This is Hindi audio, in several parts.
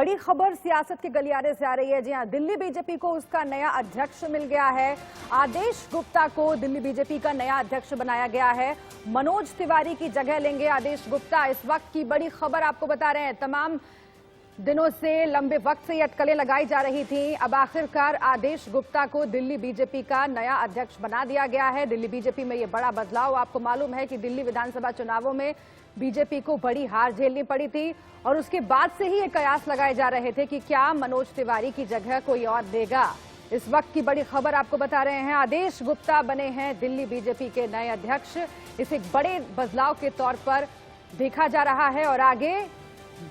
बड़ी खबर सियासत के गलियारे से आ रही है। जी हां, दिल्ली बीजेपी को उसका नया अध्यक्ष मिल गया है। आदेश गुप्ता को दिल्ली बीजेपी का नया अध्यक्ष बनाया गया है। मनोज तिवारी की जगह लेंगे आदेश गुप्ता। इस वक्त की बड़ी खबर आपको बता रहे हैं। तमाम दिनों से, लंबे वक्त से ये अटकलें लगाई जा रही थी। अब आखिरकार आदेश गुप्ता को दिल्ली बीजेपी का नया अध्यक्ष बना दिया गया है। दिल्ली बीजेपी में ये बड़ा बदलाव। आपको मालूम है कि दिल्ली विधानसभा चुनावों में बीजेपी को बड़ी हार झेलनी पड़ी थी और उसके बाद से ही ये कयास लगाए जा रहे थे कि क्या मनोज तिवारी की जगह कोई और देगा। इस वक्त की बड़ी खबर आपको बता रहे हैं। आदेश गुप्ता बने हैं दिल्ली बीजेपी के नए अध्यक्ष। इसे एक बड़े बदलाव के तौर पर देखा जा रहा है और आगे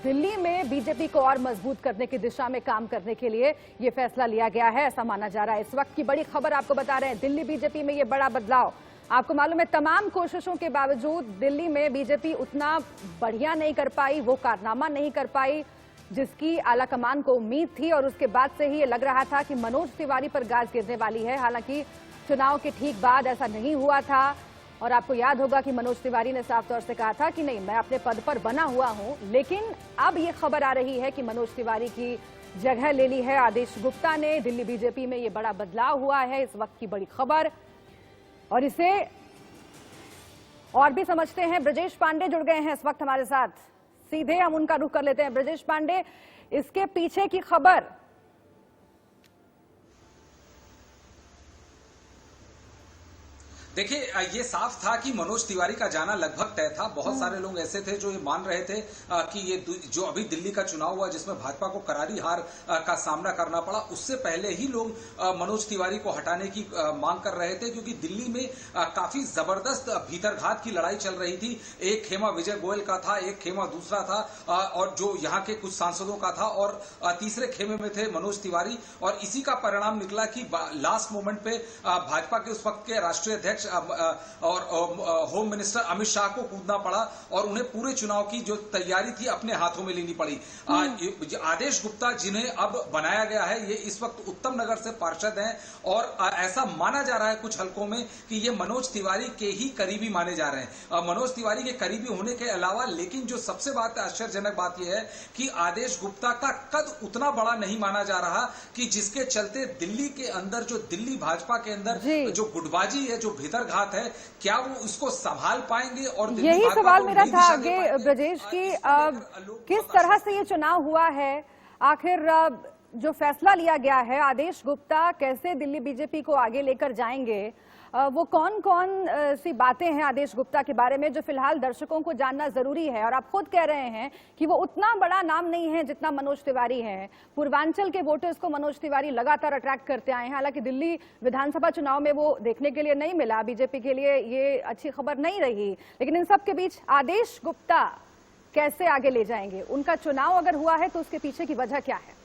दिल्ली में बीजेपी को और मजबूत करने की दिशा में काम करने के लिए यह फैसला लिया गया है, ऐसा माना जा रहा है। इस वक्त की बड़ी खबर आपको बता रहे हैं। दिल्ली बीजेपी में यह बड़ा बदलाव। आपको मालूम है, तमाम कोशिशों के बावजूद दिल्ली में बीजेपी उतना बढ़िया नहीं कर पाई, वो कारनामा नहीं कर पाई जिसकी आलाकमान को उम्मीद थी और उसके बाद से ही ये लग रहा था कि मनोज तिवारी पर गाज गिरने वाली है। हालांकि चुनाव के ठीक बाद ऐसा नहीं हुआ था और आपको याद होगा कि मनोज तिवारी ने साफ तौर से कहा था कि नहीं, मैं अपने पद पर बना हुआ हूं। लेकिन अब ये खबर आ रही है कि मनोज तिवारी की जगह ले ली है आदेश गुप्ता ने। दिल्ली बीजेपी में ये बड़ा बदलाव हुआ है, इस वक्त की बड़ी खबर। और इसे और भी समझते हैं, ब्रजेश पांडे जुड़ गए हैं इस वक्त हमारे साथ। सीधे हम उनका रुख कर लेते हैं। ब्रजेश पांडे, इसके पीछे की खबर। देखिए, ये साफ था कि मनोज तिवारी का जाना लगभग तय था। बहुत सारे लोग ऐसे थे जो ये मान रहे थे कि ये जो अभी दिल्ली का चुनाव हुआ जिसमें भाजपा को करारी हार का सामना करना पड़ा, उससे पहले ही लोग मनोज तिवारी को हटाने की मांग कर रहे थे, क्योंकि दिल्ली में काफी जबरदस्त भीतरघात की लड़ाई चल रही थी। एक खेमा विजय गोयल का था, एक खेमा दूसरा था और जो यहाँ के कुछ सांसदों का था, और तीसरे खेमे में थे मनोज तिवारी। और इसी का परिणाम निकला कि लास्ट मोमेंट पे भाजपा के उस वक्त के राष्ट्रीय अध्यक्ष और होम मिनिस्टर अमित शाह को कूदना पड़ा और उन्हें पूरे चुनाव की जो तैयारी थी अपने हाथों में लेनी पड़ी। आदेश गुप्ता जिन्हें अब बनाया गया है, ये इस वक्त उत्तम नगर से पार्षद हैं और ऐसा माना जा रहा है कुछ हलकों में कि ये मनोज तिवारी के ही करीबी माने जा रहे हैं। मनोज तिवारी के करीबी होने के अलावा, लेकिन जो सबसे आश्चर्यजनक बात यह है कि आदेश गुप्ता का कद उतना बड़ा नहीं माना जा रहा कि जिसके चलते दिल्ली के अंदर, जो दिल्ली भाजपा के अंदर जो गुटबाजी है, जो भीतरघात है, क्या वो उसको संभाल पाएंगे? और यही सवाल मेरा था आगे ब्रजेश की, किस तरह से ये चुनाव हुआ है, आखिर जो फैसला लिया गया है, आदेश गुप्ता कैसे दिल्ली बीजेपी को आगे लेकर जाएंगे, वो कौन कौन सी बातें हैं आदेश गुप्ता के बारे में जो फिलहाल दर्शकों को जानना जरूरी है। और आप खुद कह रहे हैं कि वो उतना बड़ा नाम नहीं है जितना मनोज तिवारी है। पूर्वांचल के वोटर्स को मनोज तिवारी लगातार अट्रैक्ट करते आए हैं। हालांकि दिल्ली विधानसभा चुनाव में वो देखने के लिए नहीं मिला, बीजेपी के लिए ये अच्छी खबर नहीं रही। लेकिन इन सब के बीच आदेश गुप्ता कैसे आगे ले जाएंगे? उनका चुनाव अगर हुआ है तो उसके पीछे की वजह क्या है?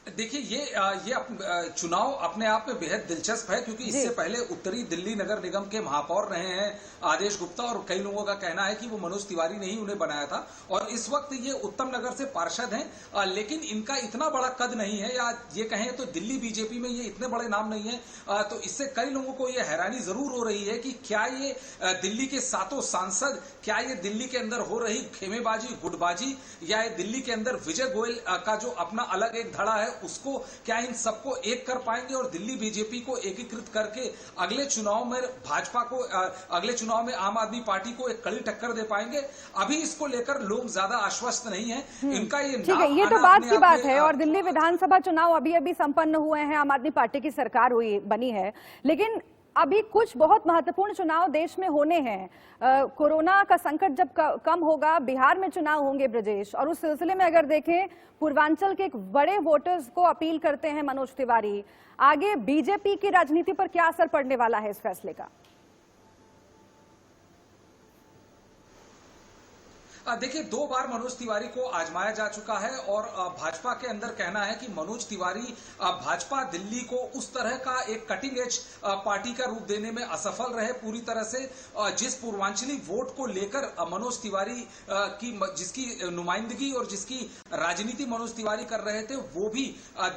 देखिए, ये चुनाव अपने आप में बेहद दिलचस्प है, क्योंकि इससे पहले उत्तरी दिल्ली नगर निगम के महापौर रहे हैं आदेश गुप्ता और कई लोगों का कहना है कि वो मनोज तिवारी ने ही उन्हें बनाया था। और इस वक्त ये उत्तम नगर से पार्षद हैं, लेकिन इनका इतना बड़ा कद नहीं है, या ये कहें तो दिल्ली बीजेपी में ये इतने बड़े नाम नहीं है। तो इससे कई लोगों को ये हैरानी जरूर हो रही है कि क्या ये दिल्ली के सातों सांसद, क्या ये दिल्ली के अंदर हो रही खेमेबाजी, गुटबाजी, या ये दिल्ली के अंदर विजय गोयल का जो अपना अलग एक धड़ा है उसको, क्या इन सबको एक कर पाएंगे और दिल्ली बीजेपी को एकीकृत करके अगले चुनाव में भाजपा को, अगले चुनाव में आम आदमी पार्टी को एक कड़ी टक्कर दे पाएंगे? अभी इसको लेकर लोग ज्यादा आश्वस्त नहीं हैं। इनका ये ठीक है, ये तो बात की बात है। और दिल्ली विधानसभा चुनाव अभी अभी संपन्न हुए हैं, आम आदमी पार्टी की सरकार बनी है, लेकिन अभी कुछ बहुत महत्वपूर्ण चुनाव देश में होने हैं। कोरोना का संकट जब कम होगा, बिहार में चुनाव होंगे ब्रजेश, और उस सिलसिले में अगर देखें, पूर्वांचल के एक बड़े वोटर्स को अपील करते हैं मनोज तिवारी। आगे बीजेपी की राजनीति पर क्या असर पड़ने वाला है इस फैसले का? देखिए, 2 बार मनोज तिवारी को आजमाया जा चुका है और भाजपा के अंदर कहना है कि मनोज तिवारी भाजपा दिल्ली को उस तरह का एक कटिंग एज पार्टी का रूप देने में असफल रहे पूरी तरह से। जिस पूर्वांचली वोट को लेकर मनोज तिवारी की जिसकी नुमाइंदगी और जिसकी राजनीति मनोज तिवारी कर रहे थे, वो भी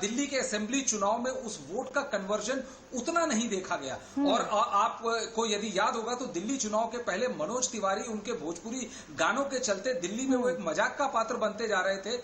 दिल्ली के असेंबली चुनाव में उस वोट का कन्वर्जन उतना नहीं देखा गया। और आपको यदि याद होगा तो दिल्ली चुनाव के पहले मनोज तिवारी उनके भोजपुरी गानों के चलते दिल्ली में वो एक मजाक का पात्र बनते जा रहे थे,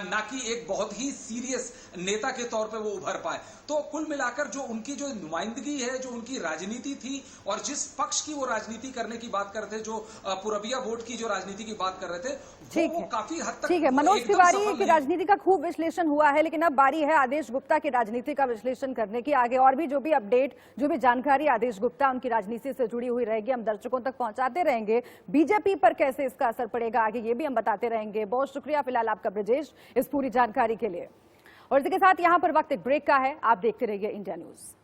ना कि एक बहुत ही सीरियस नेता के तौर पे वो उभर पाए। तो कुल मिलाकर जो उनकी जो नुमाइंदगी है, जो उनकी राजनीति थी और जिस पक्ष की वो राजनीति करने की बात करते थे, जो पुरबिया वोट की जो राजनीति की बात कर रहे थे, वो काफी हद तक ठीक है। वो मनोज एकदम तिवारी सफल की नहीं। राजनीति का खूब विश्लेषण हुआ है, लेकिन अब बारी है आदेश गुप्ता की राजनीति का विश्लेषण करने की। आगे और भी जो भी अपडेट, जो भी जानकारी आदेश गुप्ता उनकी राजनीति से जुड़ी हुई रहेगी, हम दर्शकों तक पहुंचाते रहेंगे। बीजेपी पर कैसे इसका असर पड़ेगा आगे, ये भी हम बताते रहेंगे। बहुत शुक्रिया फिलहाल आपका ब्रजेश इस पूरी जानकारी के लिए। और इसी के साथ यहां पर वक्त एक ब्रेक का है। आप देखते रहिए इंडिया न्यूज।